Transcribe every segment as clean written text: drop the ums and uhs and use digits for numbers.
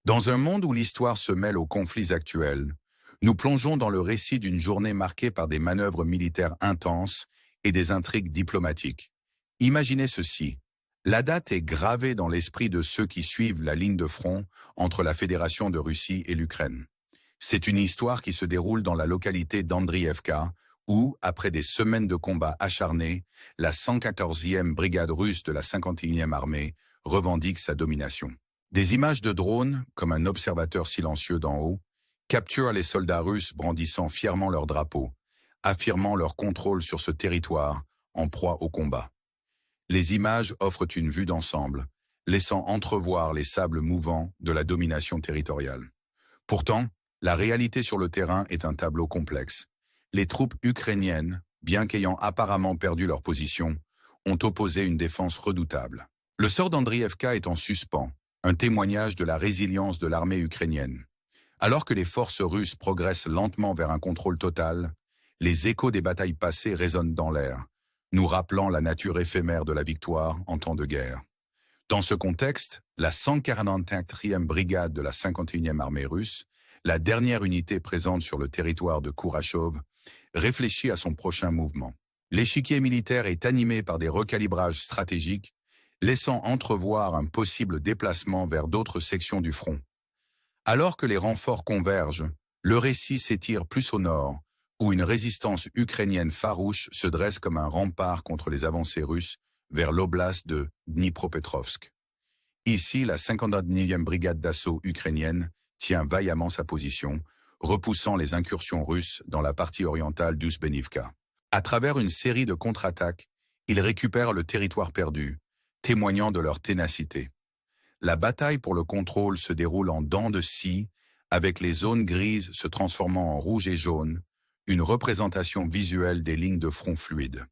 Dans un monde où l'histoire se mêle aux conflits actuels, nous plongeons dans le récit d'une journée marquée par des manœuvres militaires intenses et des intrigues diplomatiques. Imaginez ceci. La date est gravée dans l'esprit de ceux qui suivent la ligne de front entre la Fédération de Russie et l'Ukraine. C'est une histoire qui se déroule dans la localité d'Andriivka, où, après des semaines de combats acharnés, la 114e brigade russe de la 51e armée revendique sa domination. Des images de drones, comme un observateur silencieux d'en haut, capturent les soldats russes brandissant fièrement leur drapeau, affirmant leur contrôle sur ce territoire en proie au combat. Les images offrent une vue d'ensemble, laissant entrevoir les sables mouvants de la domination territoriale. Pourtant, la réalité sur le terrain est un tableau complexe. Les troupes ukrainiennes, bien qu'ayant apparemment perdu leur position, ont opposé une défense redoutable. Le sort d'Andriivka est en suspens, un témoignage de la résilience de l'armée ukrainienne. Alors que les forces russes progressent lentement vers un contrôle total, les échos des batailles passées résonnent dans l'air, nous rappelant la nature éphémère de la victoire en temps de guerre. Dans ce contexte, la 144e brigade de la 51e armée russe, la dernière unité présente sur le territoire de Kourachov, réfléchit à son prochain mouvement. L'échiquier militaire est animé par des recalibrages stratégiques, laissant entrevoir un possible déplacement vers d'autres sections du front. Alors que les renforts convergent, le récit s'étire plus au nord, où une résistance ukrainienne farouche se dresse comme un rempart contre les avancées russes vers l'oblast de Dnipropetrovsk. Ici, la 59e brigade d'assaut ukrainienne tient vaillamment sa position, repoussant les incursions russes dans la partie orientale d'Uzbenivka. À travers une série de contre-attaques, ils récupèrent le territoire perdu, témoignant de leur ténacité. La bataille pour le contrôle se déroule en dents de scie, avec les zones grises se transformant en rouge et jaune, une représentation visuelle des lignes de front fluides.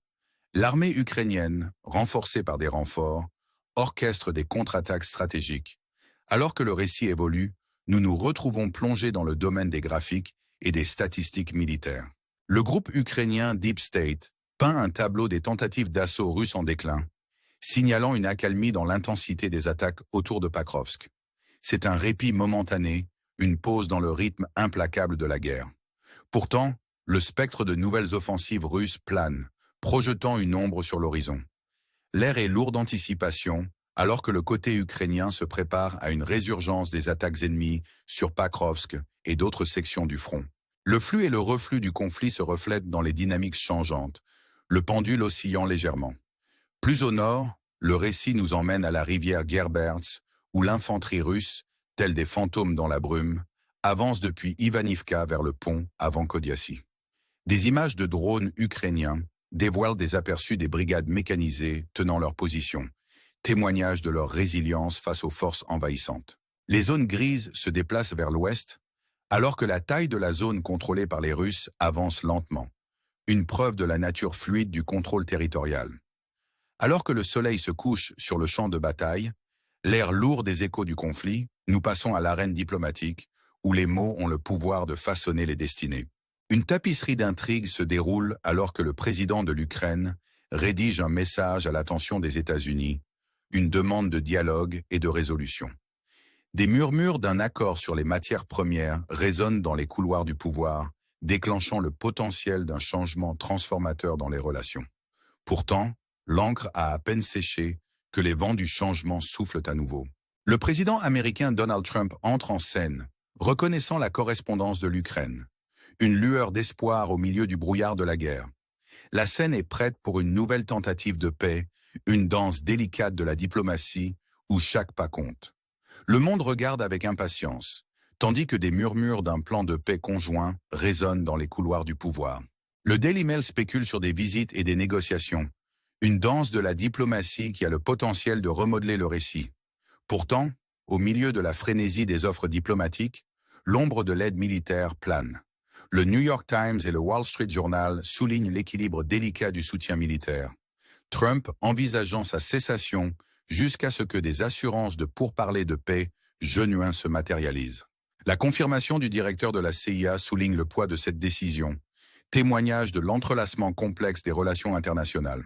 L'armée ukrainienne, renforcée par des renforts, orchestre des contre-attaques stratégiques. Alors que le récit évolue, nous nous retrouvons plongés dans le domaine des graphiques et des statistiques militaires. Le groupe ukrainien Deep State peint un tableau des tentatives d'assaut russes en déclin, signalant une accalmie dans l'intensité des attaques autour de Pakrovsk. C'est un répit momentané, une pause dans le rythme implacable de la guerre. Pourtant, le spectre de nouvelles offensives russes plane, projetant une ombre sur l'horizon. L'air est lourd d'anticipation, alors que le côté ukrainien se prépare à une résurgence des attaques ennemies sur Pakrovsk et d'autres sections du front. Le flux et le reflux du conflit se reflètent dans les dynamiques changeantes, le pendule oscillant légèrement. Plus au nord, le récit nous emmène à la rivière Gerberts, où l'infanterie russe, telle des fantômes dans la brume, avance depuis Ivanivka vers le pont avant Kodiassy. Des images de drones ukrainiens dévoilent des aperçus des brigades mécanisées tenant leur position, témoignage de leur résilience face aux forces envahissantes. Les zones grises se déplacent vers l'ouest, alors que la taille de la zone contrôlée par les Russes avance lentement, une preuve de la nature fluide du contrôle territorial. Alors que le soleil se couche sur le champ de bataille, l'air lourd des échos du conflit, nous passons à l'arène diplomatique, où les mots ont le pouvoir de façonner les destinées. Une tapisserie d'intrigues se déroule alors que le président de l'Ukraine rédige un message à l'attention des États-Unis, une demande de dialogue et de résolution. Des murmures d'un accord sur les matières premières résonnent dans les couloirs du pouvoir, déclenchant le potentiel d'un changement transformateur dans les relations. Pourtant, l'encre a à peine séché que les vents du changement soufflent à nouveau. Le président américain Donald Trump entre en scène, reconnaissant la correspondance de l'Ukraine. Une lueur d'espoir au milieu du brouillard de la guerre. La scène est prête pour une nouvelle tentative de paix, une danse délicate de la diplomatie où chaque pas compte. Le monde regarde avec impatience, tandis que des murmures d'un plan de paix conjoint résonnent dans les couloirs du pouvoir. Le Daily Mail spécule sur des visites et des négociations, une danse de la diplomatie qui a le potentiel de remodeler le récit. Pourtant, au milieu de la frénésie des offres diplomatiques, l'ombre de l'aide militaire plane. Le New York Times et le Wall Street Journal soulignent l'équilibre délicat du soutien militaire. Trump envisageant sa cessation jusqu'à ce que des assurances de pourparlers de paix genuins se matérialisent. La confirmation du directeur de la CIA souligne le poids de cette décision, témoignage de l'entrelacement complexe des relations internationales.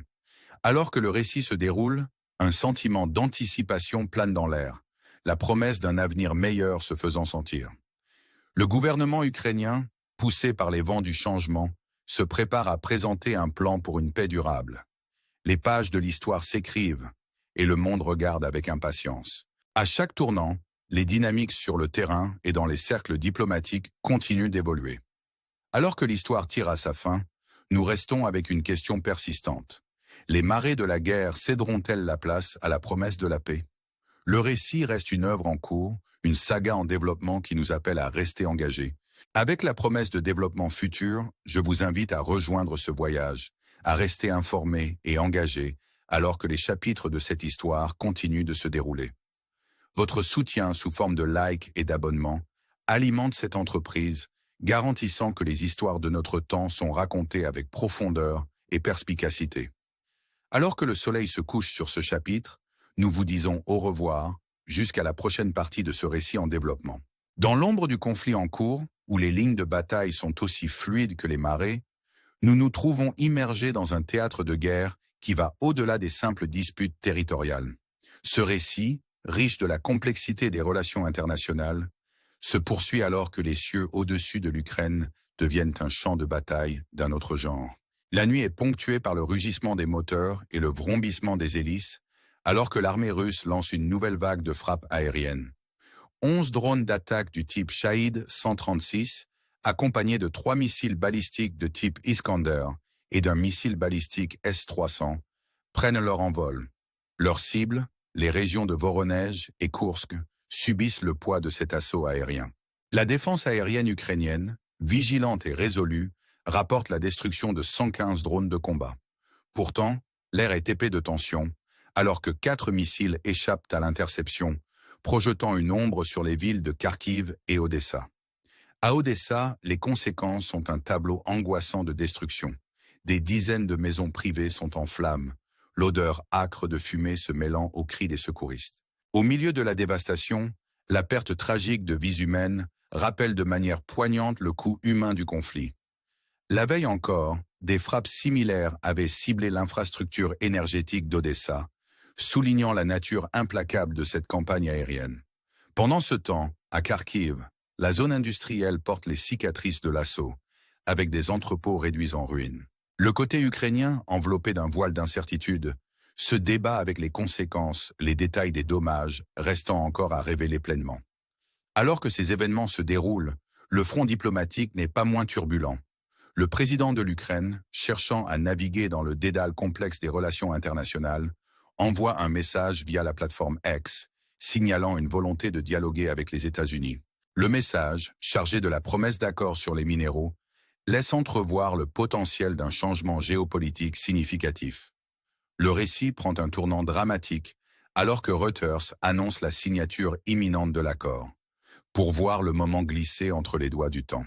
Alors que le récit se déroule, un sentiment d'anticipation plane dans l'air. la promesse d'un avenir meilleur se faisant sentir. Le gouvernement ukrainien, poussé par les vents du changement, se prépare à présenter un plan pour une paix durable. Les pages de l'histoire s'écrivent et le monde regarde avec impatience. À chaque tournant, les dynamiques sur le terrain et dans les cercles diplomatiques continuent d'évoluer. Alors que l'histoire tire à sa fin, nous restons avec une question persistante. Les marées de la guerre céderont-elles la place à la promesse de la paix? Le récit reste une œuvre en cours, une saga en développement qui nous appelle à rester engagés. Avec la promesse de développement futur, je vous invite à rejoindre ce voyage, à rester informés et engagés, alors que les chapitres de cette histoire continuent de se dérouler. Votre soutien sous forme de likes et d'abonnements alimente cette entreprise, garantissant que les histoires de notre temps sont racontées avec profondeur et perspicacité. Alors que le soleil se couche sur ce chapitre, nous vous disons au revoir jusqu'à la prochaine partie de ce récit en développement. Dans l'ombre du conflit en cours, où les lignes de bataille sont aussi fluides que les marées, nous nous trouvons immergés dans un théâtre de guerre qui va au-delà des simples disputes territoriales. Ce récit, riche de la complexité des relations internationales, se poursuit alors que les cieux au-dessus de l'Ukraine deviennent un champ de bataille d'un autre genre. La nuit est ponctuée par le rugissement des moteurs et le vrombissement des hélices, alors que l'armée russe lance une nouvelle vague de frappes aériennes. 11 drones d'attaque du type Shahed 136, accompagnés de 3 missiles balistiques de type Iskander et d'un missile balistique S-300, prennent leur envol. Leurs cibles, les régions de Voronej et Koursk, subissent le poids de cet assaut aérien. La défense aérienne ukrainienne, vigilante et résolue, rapporte la destruction de 115 drones de combat. Pourtant, l'air est épais de tension, alors que 4 missiles échappent à l'interception, projetant une ombre sur les villes de Kharkiv et Odessa. À Odessa, les conséquences sont un tableau angoissant de destruction. Des dizaines de maisons privées sont en flammes, l'odeur âcre de fumée se mêlant aux cris des secouristes. Au milieu de la dévastation, la perte tragique de vies humaines rappelle de manière poignante le coût humain du conflit. La veille encore, des frappes similaires avaient ciblé l'infrastructure énergétique d'Odessa, soulignant la nature implacable de cette campagne aérienne. Pendant ce temps, à Kharkiv, la zone industrielle porte les cicatrices de l'assaut, avec des entrepôts réduits en ruines. Le côté ukrainien, enveloppé d'un voile d'incertitude, se débat avec les conséquences, les détails des dommages, restant encore à révéler pleinement. Alors que ces événements se déroulent, le front diplomatique n'est pas moins turbulent. Le président de l'Ukraine, cherchant à naviguer dans le dédale complexe des relations internationales, envoie un message via la plateforme X, signalant une volonté de dialoguer avec les États-Unis. Le message, chargé de la promesse d'accord sur les minéraux, laisse entrevoir le potentiel d'un changement géopolitique significatif. Le récit prend un tournant dramatique alors que Reuters annonce la signature imminente de l'accord, pour voir le moment glisser entre les doigts du temps.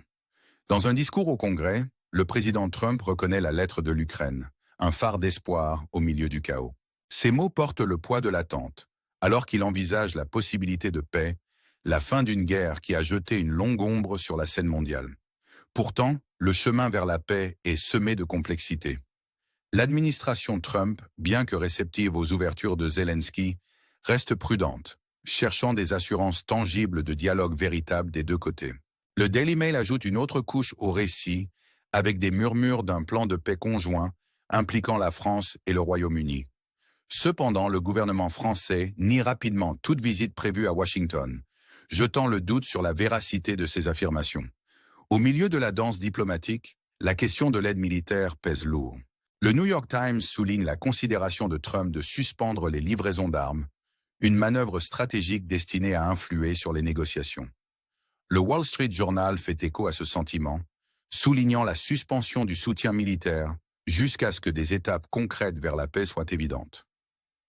Dans un discours au Congrès, le président Trump reconnaît la lettre de l'Ukraine, un phare d'espoir au milieu du chaos. Ces mots portent le poids de l'attente, alors qu'il envisage la possibilité de paix, la fin d'une guerre qui a jeté une longue ombre sur la scène mondiale. Pourtant, le chemin vers la paix est semé de complexité. L'administration Trump, bien que réceptive aux ouvertures de Zelensky, reste prudente, cherchant des assurances tangibles de dialogue véritable des deux côtés. Le Daily Mail ajoute une autre couche au récit, avec des murmures d'un plan de paix conjoint impliquant la France et le Royaume-Uni. Cependant, le gouvernement français nie rapidement toute visite prévue à Washington, jetant le doute sur la véracité de ces affirmations. Au milieu de la danse diplomatique, la question de l'aide militaire pèse lourd. Le New York Times souligne la considération de Trump de suspendre les livraisons d'armes, une manœuvre stratégique destinée à influer sur les négociations. Le Wall Street Journal fait écho à ce sentiment, soulignant la suspension du soutien militaire jusqu'à ce que des étapes concrètes vers la paix soient évidentes.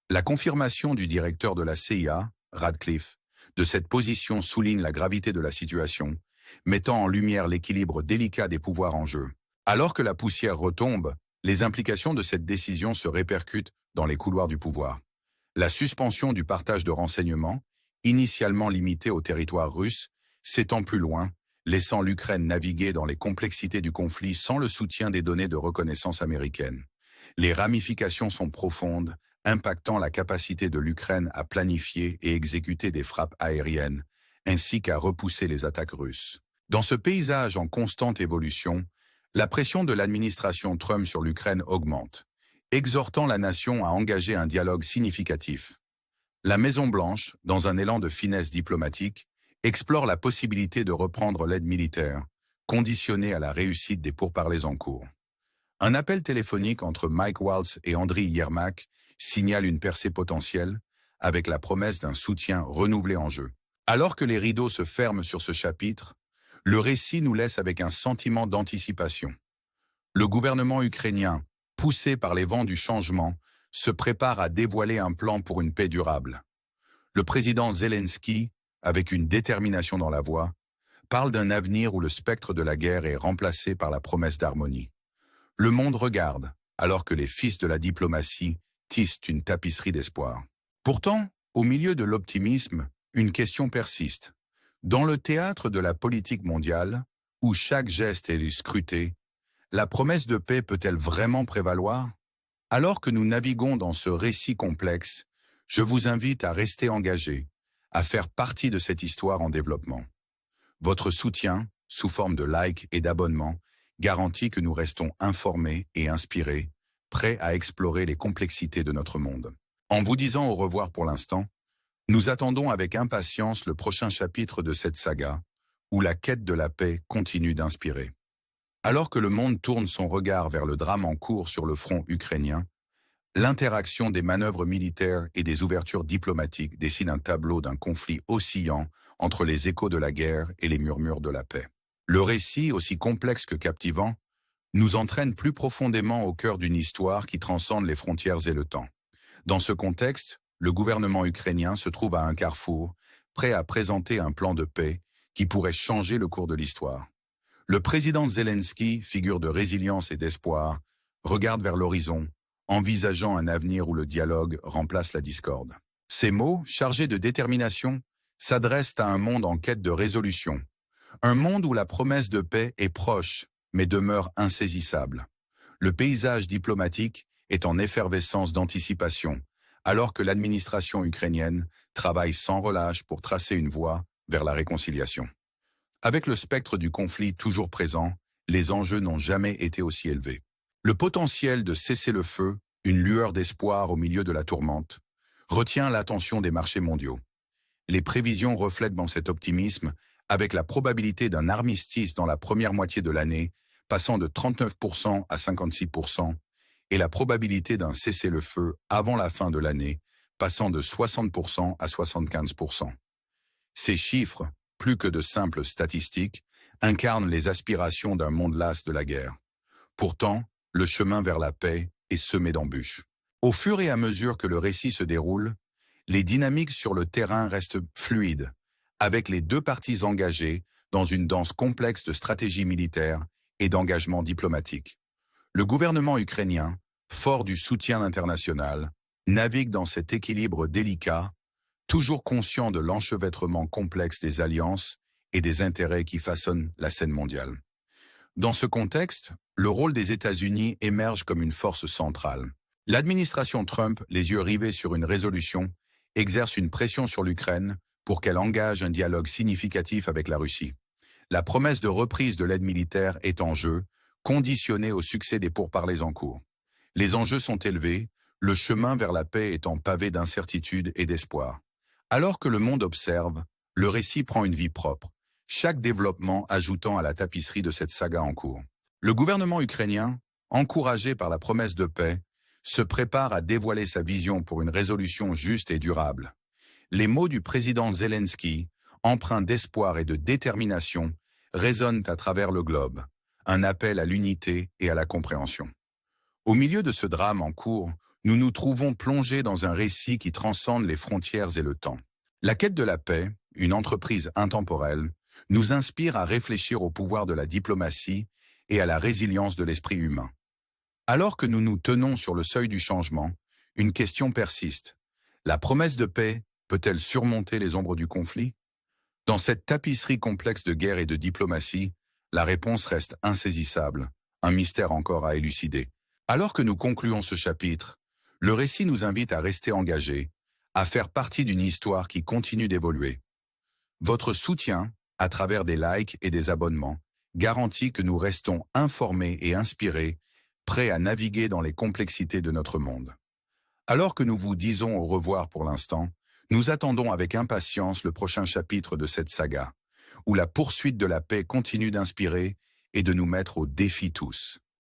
La confirmation du directeur de la CIA, Radcliffe, de cette position souligne la gravité de la situation, mettant en lumière l'équilibre délicat des pouvoirs en jeu. Alors que la poussière retombe, les implications de cette décision se répercutent dans les couloirs du pouvoir. La suspension du partage de renseignements, initialement limitée au territoire russe, s'étend plus loin, laissant l'Ukraine naviguer dans les complexités du conflit sans le soutien des données de reconnaissance américaines. Les ramifications sont profondes, impactant la capacité de l'Ukraine à planifier et exécuter des frappes aériennes, ainsi qu'à repousser les attaques russes. Dans ce paysage en constante évolution, la pression de l'administration Trump sur l'Ukraine augmente, exhortant la nation à engager un dialogue significatif. La Maison-Blanche, dans un élan de finesse diplomatique, explore la possibilité de reprendre l'aide militaire, conditionnée à la réussite des pourparlers en cours. Un appel téléphonique entre Mike Waltz et Andriy Yermak signale une percée potentielle, avec la promesse d'un soutien renouvelé en jeu. Alors que les rideaux se ferment sur ce chapitre, le récit nous laisse avec un sentiment d'anticipation. Le gouvernement ukrainien, poussé par les vents du changement, se prépare à dévoiler un plan pour une paix durable. Le président Zelensky, avec une détermination dans la voix, parle d'un avenir où le spectre de la guerre est remplacé par la promesse d'harmonie. Le monde regarde, alors que les fils de la diplomatie tissent une tapisserie d'espoir. Pourtant, au milieu de l'optimisme, une question persiste. Dans le théâtre de la politique mondiale, où chaque geste est scruté, la promesse de paix peut-elle vraiment prévaloir? Alors que nous naviguons dans ce récit complexe, je vous invite à rester engagé, à faire partie de cette histoire en développement. Votre soutien, sous forme de likes et d'abonnements, garantit que nous restons informés et inspirés, prêts à explorer les complexités de notre monde. En vous disant au revoir pour l'instant, nous attendons avec impatience le prochain chapitre de cette saga, où la quête de la paix continue d'inspirer. Alors que le monde tourne son regard vers le drame en cours sur le front ukrainien, l'interaction des manœuvres militaires et des ouvertures diplomatiques dessine un tableau d'un conflit oscillant entre les échos de la guerre et les murmures de la paix. Le récit, aussi complexe que captivant, nous entraîne plus profondément au cœur d'une histoire qui transcende les frontières et le temps. Dans ce contexte, le gouvernement ukrainien se trouve à un carrefour, prêt à présenter un plan de paix qui pourrait changer le cours de l'histoire. Le président Zelensky, figure de résilience et d'espoir, regarde vers l'horizon, envisageant un avenir où le dialogue remplace la discorde. Ces mots, chargés de détermination, s'adressent à un monde en quête de résolution. Un monde où la promesse de paix est proche, mais demeure insaisissable. Le paysage diplomatique est en effervescence d'anticipation, alors que l'administration ukrainienne travaille sans relâche pour tracer une voie vers la réconciliation. Avec le spectre du conflit toujours présent, les enjeux n'ont jamais été aussi élevés. Le potentiel de cessez-le-feu, une lueur d'espoir au milieu de la tourmente, retient l'attention des marchés mondiaux. Les prévisions reflètent dans cet optimisme, avec la probabilité d'un armistice dans la première moitié de l'année, passant de 39% à 56%, et la probabilité d'un cessez-le-feu avant la fin de l'année, passant de 60% à 75%. Ces chiffres, plus que de simples statistiques, incarnent les aspirations d'un monde las de la guerre. Pourtant, le chemin vers la paix est semé d'embûches. Au fur et à mesure que le récit se déroule, les dynamiques sur le terrain restent fluides, avec les deux parties engagées dans une danse complexe de stratégie militaire et d'engagement diplomatique. Le gouvernement ukrainien, fort du soutien international, navigue dans cet équilibre délicat, toujours conscient de l'enchevêtrement complexe des alliances et des intérêts qui façonnent la scène mondiale. Dans ce contexte, le rôle des États-Unis émerge comme une force centrale. L'administration Trump, les yeux rivés sur une résolution, exerce une pression sur l'Ukraine pour qu'elle engage un dialogue significatif avec la Russie. La promesse de reprise de l'aide militaire est en jeu, conditionnée au succès des pourparlers en cours. Les enjeux sont élevés, le chemin vers la paix étant pavé d'incertitudes et d'espoir. Alors que le monde observe, le récit prend une vie propre, chaque développement ajoutant à la tapisserie de cette saga en cours. Le gouvernement ukrainien, encouragé par la promesse de paix, se prépare à dévoiler sa vision pour une résolution juste et durable. Les mots du président Zelensky, empreints d'espoir et de détermination, résonnent à travers le globe, un appel à l'unité et à la compréhension. Au milieu de ce drame en cours, nous nous trouvons plongés dans un récit qui transcende les frontières et le temps. La quête de la paix, une entreprise intemporelle, nous inspire à réfléchir au pouvoir de la diplomatie et à la résilience de l'esprit humain. Alors que nous nous tenons sur le seuil du changement, une question persiste. La promesse de paix peut-elle surmonter les ombres du conflit? Dans cette tapisserie complexe de guerre et de diplomatie, la réponse reste insaisissable, un mystère encore à élucider. Alors que nous concluons ce chapitre, Le récit nous invite à rester engagés, à faire partie d'une histoire qui continue d'évoluer. Votre soutien, à travers des likes et des abonnements, garantit que nous restons informés et inspirés, prêts à naviguer dans les complexités de notre monde. Alors que nous vous disons au revoir pour l'instant, nous attendons avec impatience le prochain chapitre de cette saga, où la poursuite de la paix continue d'inspirer et de nous mettre au défi tous.